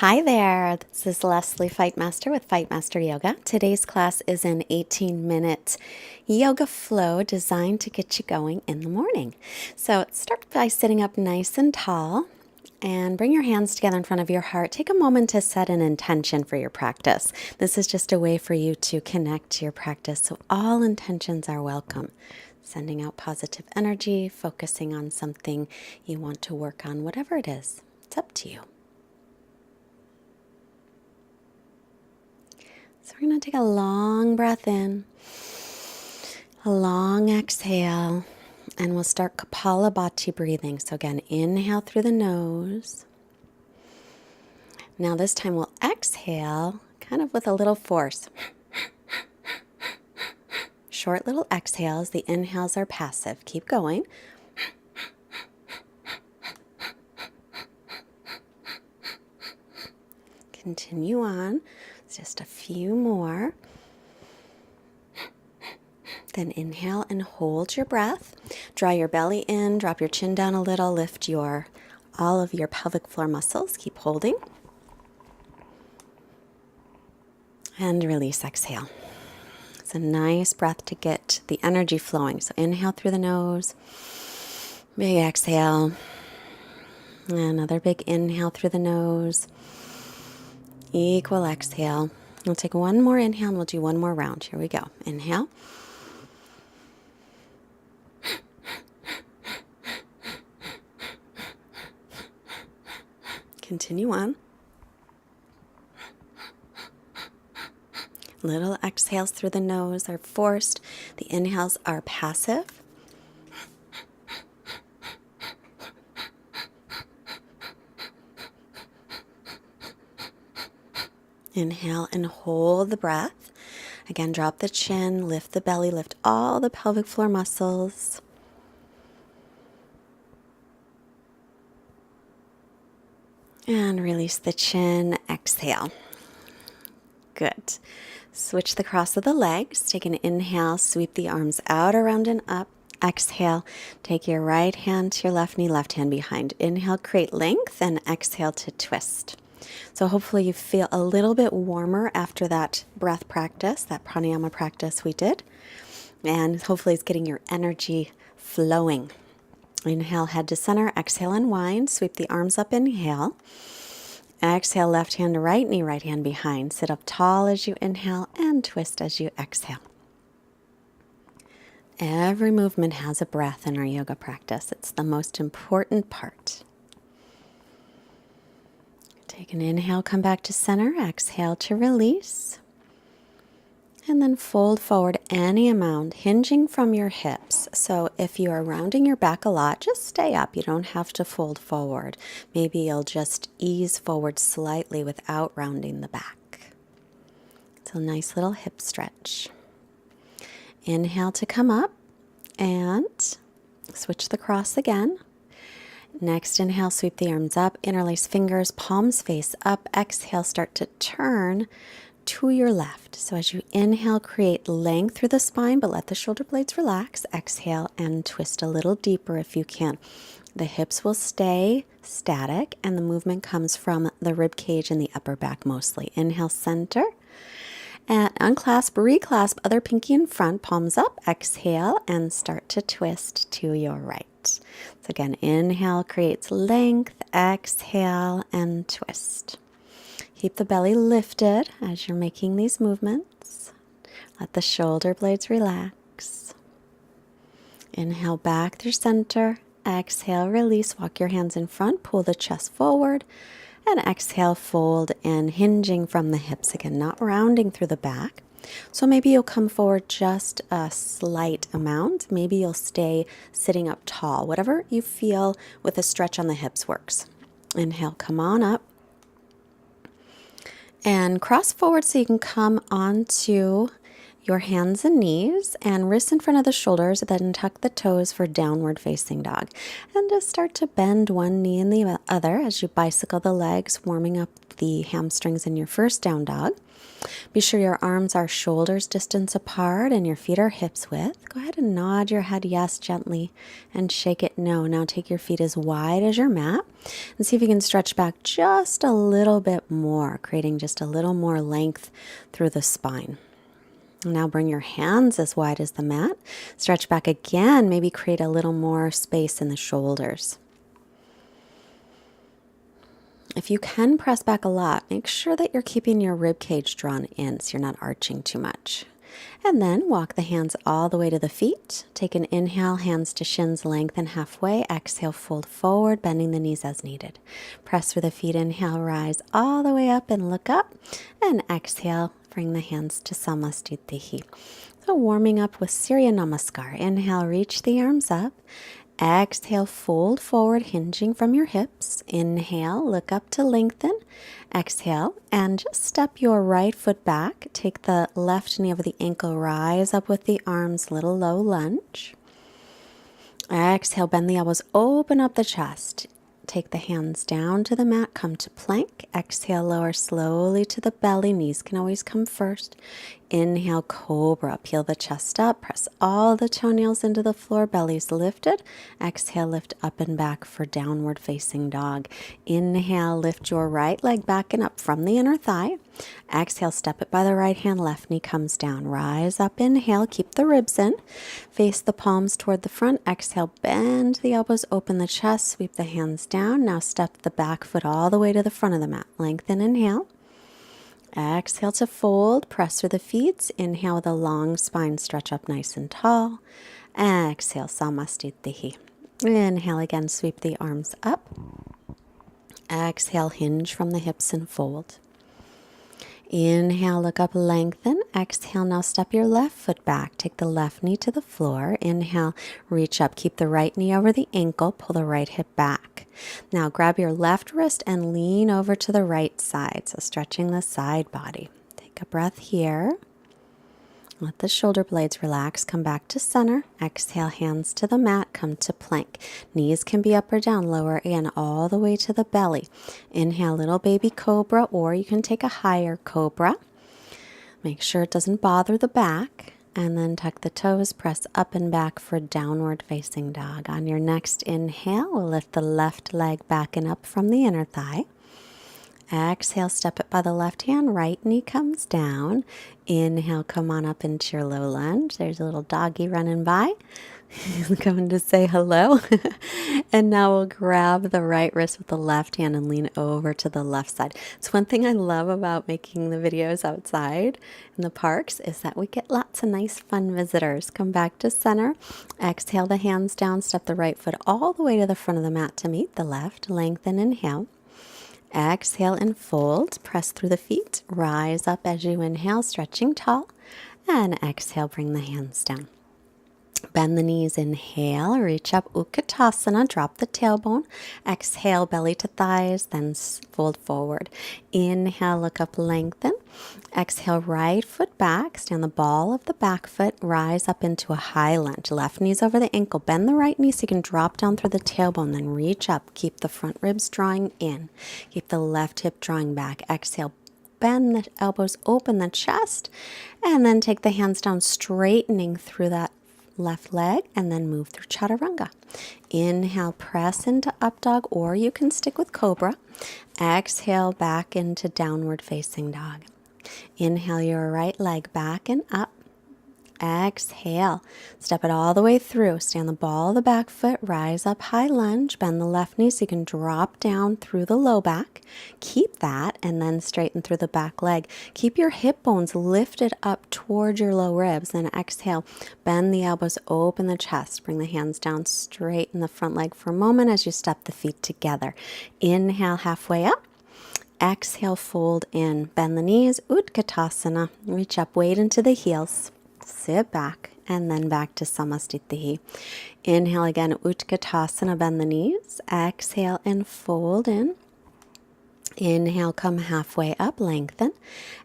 Hi there, this is Leslie Fightmaster with Fightmaster Yoga. Today's class is an 18-minute yoga flow designed to get you going in the morning. So start by sitting up nice and tall and bring your hands together in front of your heart. Take a moment to set an intention for your practice. This is just a way for you to connect to your practice, so all intentions are welcome. Sending out positive energy, focusing on something you want to work on, whatever it is. It's up to you. So we're going to take a long breath in, a long exhale, and we'll start Kapalabhati breathing. So again, inhale through the nose. Now this time we'll exhale kind of with a little force. Short little exhales. The inhales are passive. Keep going. Continue on. Just a few more. Then inhale and hold your breath. Draw your belly in, drop your chin down a little, lift all of your pelvic floor muscles. Keep holding. And release, exhale. It's a nice breath to get the energy flowing. So inhale through the nose, big exhale. Another big inhale through the nose. Equal exhale. We'll take one more inhale and we'll do one more round. Here we go. Inhale. Continue on. Little exhales through the nose are forced. The inhales are passive. Inhale and hold the breath. Again, drop the chin, lift the belly, lift all the pelvic floor muscles. And release the chin, exhale. Good. Switch the cross of the legs. Take an inhale, sweep the arms out, around, and up. Exhale, take your right hand to your left knee, left hand behind. Inhale, create length, and exhale to twist. So hopefully you feel a little bit warmer after that breath practice, that pranayama practice we did. And hopefully it's getting your energy flowing. Inhale, head to center. Exhale, unwind. Sweep the arms up. Inhale. Exhale, left hand to right knee, right hand behind. Sit up tall as you inhale and twist as you exhale. Every movement has a breath in our yoga practice. It's the most important part. Take an inhale, come back to center. Exhale to release. And then fold forward any amount, hinging from your hips. So if you are rounding your back a lot, just stay up. You don't have to fold forward. Maybe you'll just ease forward slightly without rounding the back. It's a nice little hip stretch. Inhale to come up and switch the cross again. Next inhale, sweep the arms up, interlace fingers, palms face up. Exhale, start to turn to your left. So as you inhale, create length through the spine, but let the shoulder blades relax. Exhale and twist a little deeper if you can. The hips will stay static and the movement comes from the rib cage and the upper back mostly. Inhale, center. And unclasp, reclasp, other pinky in front, palms up. Exhale and start to twist to your right. So again, inhale creates length, exhale and twist. Keep the belly lifted as you're making these movements. Let the shoulder blades relax. Inhale back through center. Exhale, release. Walk your hands in front. Pull the chest forward. And exhale, fold in, hinging from the hips. Again, not rounding through the back. So maybe you'll come forward just a slight amount. Maybe you'll stay sitting up tall. Whatever you feel with a stretch on the hips works. Inhale, come on up. And cross forward so you can come onto your hands and knees and wrists in front of the shoulders, then tuck the toes for downward facing dog. And just start to bend one knee and the other as you bicycle the legs, warming up the hamstrings in your first down dog. Be sure your arms are shoulders distance apart and your feet are hips width. Go ahead and nod your head yes gently and shake it no. Now take your feet as wide as your mat and see if you can stretch back just a little bit more, creating just a little more length through the spine. Now bring your hands as wide as the mat. Stretch back again, maybe create a little more space in the shoulders. If you can press back a lot, make sure that you're keeping your rib cage drawn in so you're not arching too much. And then walk the hands all the way to the feet. Take an inhale, hands to shins, lengthen halfway. Exhale, fold forward, bending the knees as needed. Press through the feet, inhale, rise all the way up and look up. And exhale, bring the hands to Samastitihi. So warming up with Surya Namaskar. Inhale, reach the arms up. Exhale, fold forward, hinging from your hips. Inhale, look up to lengthen. Exhale, and just step your right foot back. Take the left knee over the ankle, rise up with the arms, little low lunge. Exhale, bend the elbows, open up the chest. Take the hands down to the mat, come to plank. Exhale, lower slowly to the belly. Knees can always come first. Inhale, cobra. Peel the chest up. Press all the toenails into the floor. Belly's lifted. Exhale, lift up and back for downward facing dog. Inhale, lift your right leg back and up from the inner thigh. Exhale, step it by the right hand. Left knee comes down. Rise up. Inhale, keep the ribs in. Face the palms toward the front. Exhale, bend the elbows, open the chest. Sweep the hands down. Now step the back foot all the way to the front of the mat. Lengthen, inhale. Exhale to fold, press through the feet. Inhale with a long spine, stretch up nice and tall. Exhale, Samastitihi. Inhale again, sweep the arms up. Exhale, hinge from the hips and fold. Inhale, look up, lengthen. Exhale, now step your left foot back. Take the left knee to the floor. Inhale, reach up. Keep the right knee over the ankle. Pull the right hip back. Now grab your left wrist and lean over to the right side. So stretching the side body. Take a breath here. Let the shoulder blades relax. Come back to center. Exhale, hands to the mat. Come to plank. Knees can be up or down. Lower in all the way to the belly. Inhale, little baby cobra, or you can take a higher cobra. Make sure it doesn't bother the back. And then tuck the toes. Press up and back for downward facing dog. On your next inhale, we'll lift the left leg back and up from the inner thigh. Exhale, step it by the left hand, right knee comes down. Inhale, come on up into your low lunge. There's a little doggy running by. He's coming to say hello. And now we'll grab the right wrist with the left hand and lean over to the left side. It's one thing I love about making the videos outside in the parks is that we get lots of nice fun visitors. Come back to center. Exhale the hands down, step the right foot all the way to the front of the mat to meet the left. Lengthen, inhale. Exhale and fold. Press through the feet. Rise up as you inhale, stretching tall. And exhale, bring the hands down. Bend the knees, inhale, reach up, Utkatasana, drop the tailbone. Exhale, belly to thighs, then fold forward. Inhale, look up, lengthen. Exhale, right foot back, stand the ball of the back foot, rise up into a high lunge. Left knee's over the ankle, bend the right knee so you can drop down through the tailbone, then reach up. Keep the front ribs drawing in. Keep the left hip drawing back. Exhale, bend the elbows, open the chest, and then take the hands down, straightening through that left leg, and then move through chaturanga. Inhale, press into up dog, or you can stick with cobra. Exhale, back into downward facing dog. Inhale your right leg back and up. Exhale, step it all the way through. Stand the ball of the back foot, rise up, high lunge, bend the left knee so you can drop down through the low back. Keep that and then straighten through the back leg. Keep your hip bones lifted up toward your low ribs. Then exhale, bend the elbows, open the chest. Bring the hands down, straighten the front leg for a moment as you step the feet together. Inhale, halfway up. Exhale, fold in. Bend the knees, Utkatasana. Reach up, weight into the heels. Sit back and then back to Samastitihi. Inhale again, Utkatasana, bend the knees. Exhale and fold in. Inhale, come halfway up, lengthen.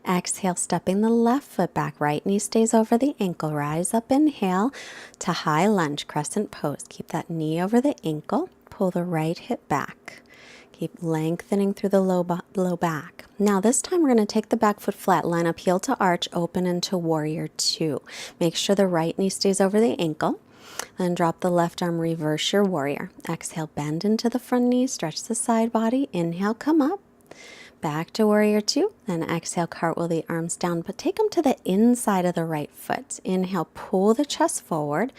Exhale, stepping the left foot back. Right knee stays over the ankle. Rise up, inhale to high lunge, crescent pose. Keep that knee over the ankle. Pull the right hip back. Keep lengthening through the low back. Now this time we're going to take the back foot flat, line up heel to arch, open into warrior two. Make sure the right knee stays over the ankle. Then drop the left arm, reverse your warrior. Exhale, bend into the front knee, stretch the side body. Inhale, come up. Back to warrior two. Then exhale, cartwheel the arms down, but take them to the inside of the right foot. Inhale, pull the chest forward.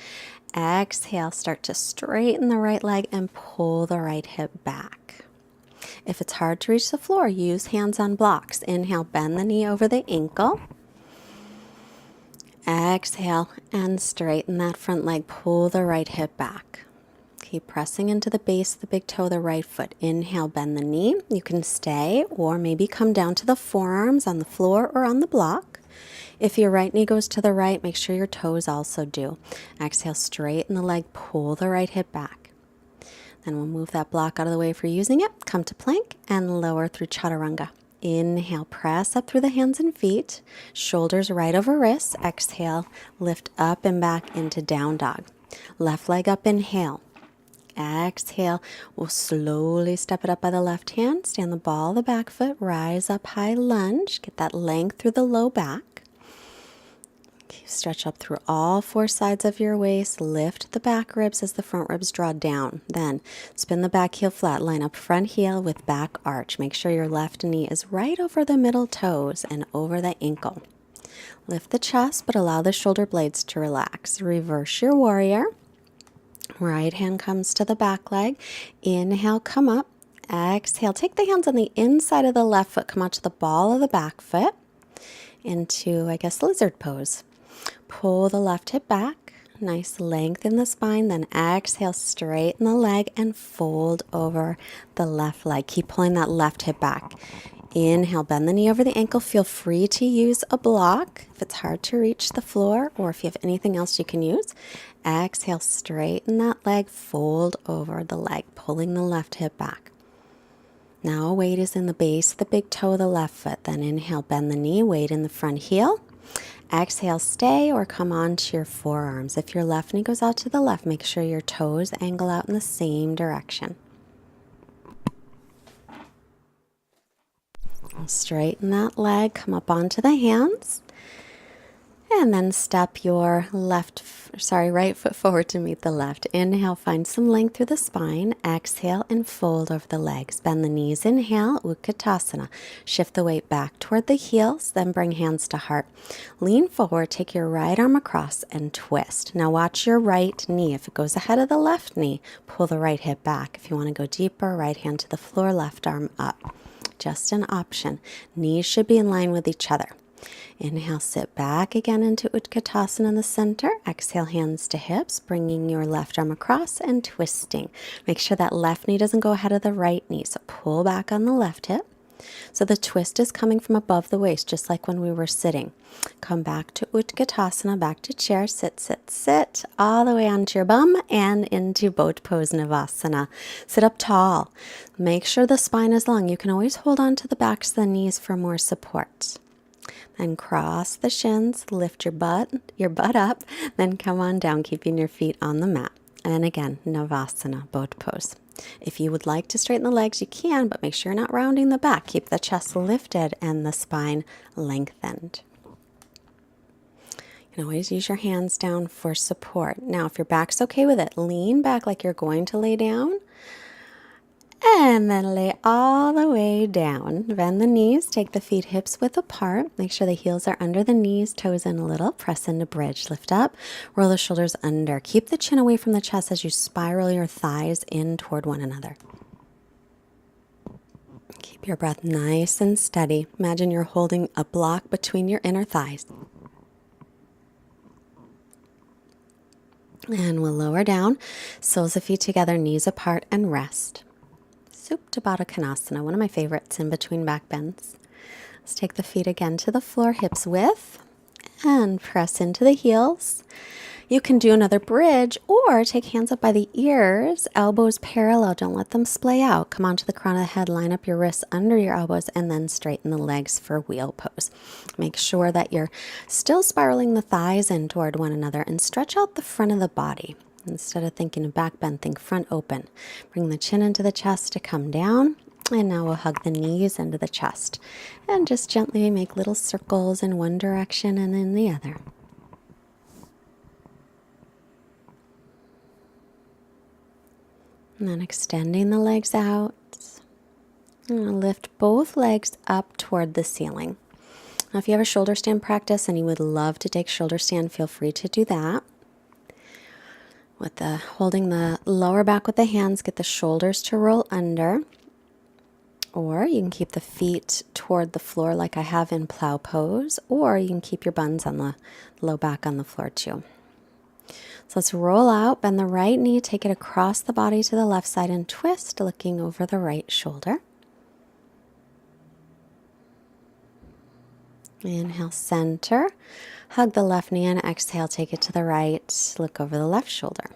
Exhale, start to straighten the right leg and pull the right hip back. If it's hard to reach the floor, use hands on blocks. Inhale, bend the knee over the ankle. Exhale and straighten that front leg. Pull the right hip back. Keep pressing into the base of the big toe of the right foot. Inhale, bend the knee. You can stay or maybe come down to the forearms on the floor or on the block. If your right knee goes to the right, make sure your toes also do. Exhale, straighten the leg. Pull the right hip back. Then we'll move that block out of the way for using it. Come to plank and lower through chaturanga. Inhale, press up through the hands and feet. Shoulders right over wrists. Exhale, lift up and back into down dog. Left leg up, inhale. Exhale, we'll slowly step it up by the left hand. Stand the ball of the back foot. Rise up, high lunge. Get that length through the low back. Stretch up through all four sides of your waist. Lift the back ribs as the front ribs draw down. Then spin the back heel flat. Line up front heel with back arch. Make sure your left knee is right over the middle toes and over the ankle. Lift the chest, but allow the shoulder blades to relax. Reverse your warrior. Right hand comes to the back leg. Inhale, come up. Exhale, take the hands on the inside of the left foot. Come out to the ball of the back foot into, lizard pose. Pull the left hip back, nice length in the spine, then exhale, straighten the leg and fold over the left leg. Keep pulling that left hip back. Inhale, bend the knee over the ankle. Feel free to use a block if it's hard to reach the floor or if you have anything else you can use. Exhale, straighten that leg, fold over the leg, pulling the left hip back. Now weight is in the base of the big toe of the left foot. Then inhale, bend the knee, weight in the front heel. Exhale, stay or come onto your forearms. If your left knee goes out to the left, make sure your toes angle out in the same direction. Straighten that leg, come up onto the hands. And then step your right foot forward to meet the left. Inhale, find some length through the spine. Exhale and fold over the legs. Bend the knees. Inhale, Utkatasana. Shift the weight back toward the heels, then bring hands to heart. Lean forward, take your right arm across and twist. Now watch your right knee. If it goes ahead of the left knee, pull the right hip back. If you want to go deeper, right hand to the floor, left arm up. Just an option. Knees should be in line with each other. Inhale, sit back again into Utkatasana in the center. Exhale, hands to hips, bringing your left arm across and twisting. Make sure that left knee doesn't go ahead of the right knee, so pull back on the left hip. So the twist is coming from above the waist, just like when we were sitting. Come back to Utkatasana, back to chair, sit, sit, sit, all the way onto your bum and into boat pose Navasana. Sit up tall. Make sure the spine is long. You can always hold on to the backs of the knees for more support. Then cross the shins, lift your butt up, then come on down, keeping your feet on the mat. And again, Navasana, boat pose. If you would like to straighten the legs, you can, but make sure you're not rounding the back. Keep the chest lifted and the spine lengthened. You can always use your hands down for support. Now, if your back's okay with it, lean back like you're going to lay down. And then lay all the way down. Bend the knees, take the feet hips width apart. Make sure the heels are under the knees, toes in a little. Press into bridge. Lift up, roll the shoulders under. Keep the chin away from the chest as you spiral your thighs in toward one another. Keep your breath nice and steady. Imagine you're holding a block between your inner thighs. And we'll lower down, soles of feet together, knees apart, and rest. Supta Baddha Konasana, one of my favorites in between back bends. Let's take the feet again to the floor, hips width, and press into the heels. You can do another bridge or take hands up by the ears, elbows parallel. Don't let them splay out. Come onto the crown of the head, line up your wrists under your elbows, and then straighten the legs for wheel pose. Make sure that you're still spiraling the thighs in toward one another and stretch out the front of the body. Instead of thinking of back bend, think front open. Bring the chin into the chest to come down. And now we'll hug the knees into the chest. And just gently make little circles in one direction and in the other. And then extending the legs out. And lift both legs up toward the ceiling. Now if you have a shoulder stand practice and you would love to take shoulder stand, feel free to do that. With holding the lower back with the hands, get the shoulders to roll under. Or you can keep the feet toward the floor like I have in plow pose, or you can keep your buns on the low back on the floor too. So let's roll out, bend the right knee, take it across the body to the left side and twist, looking over the right shoulder. Inhale, center, hug the left knee and exhale, take it to the right, look over the left shoulder.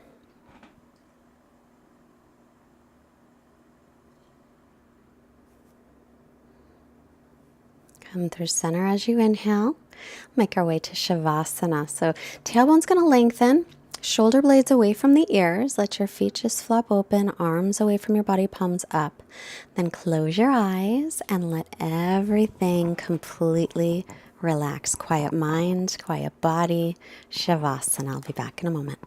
Come through center as you inhale. Make our way to Shavasana. So tailbone's going to lengthen, shoulder blades away from the ears. Let your feet just flop open, arms away from your body, palms up. Then close your eyes and let everything completely relax. Quiet mind, quiet body, Shavasana. I'll be back in a moment.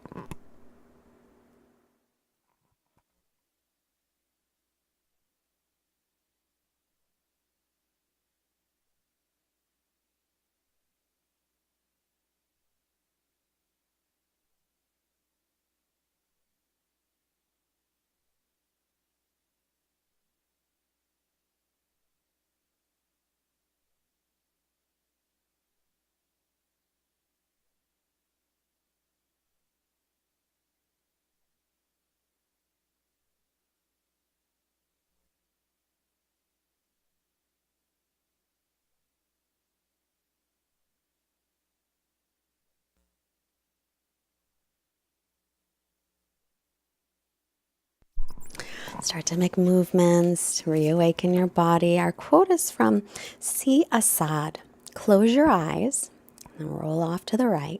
Start to make movements, reawaken your body. Our quote is from Si Assad. Close your eyes and roll off to the right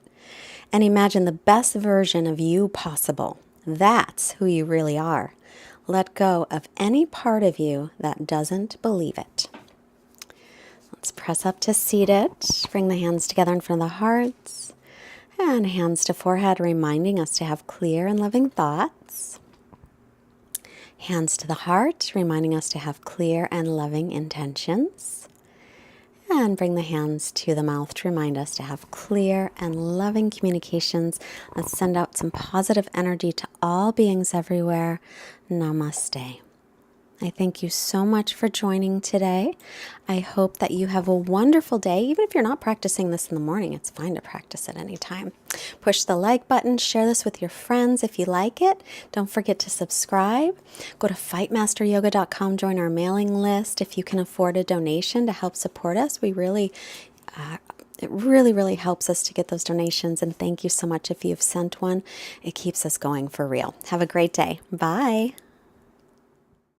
and imagine the best version of you possible. That's who you really are. Let go of any part of you that doesn't believe it. Let's press up to seated. Bring the hands together in front of the heart and hands to forehead, reminding us to have clear and loving thoughts. Hands to the heart, reminding us to have clear and loving intentions. And bring the hands to the mouth to remind us to have clear and loving communications. Let's send out some positive energy to all beings everywhere. Namaste. I thank you so much for joining today. I hope that you have a wonderful day. Even if you're not practicing this in the morning, it's fine to practice at any time. Push the like button, share this with your friends if you like it. Don't forget to subscribe. Go to fightmasteryoga.com, join our mailing list if you can afford a donation to help support us. It really helps us to get those donations, and thank you so much if you've sent one. It keeps us going for real. Have a great day. Bye.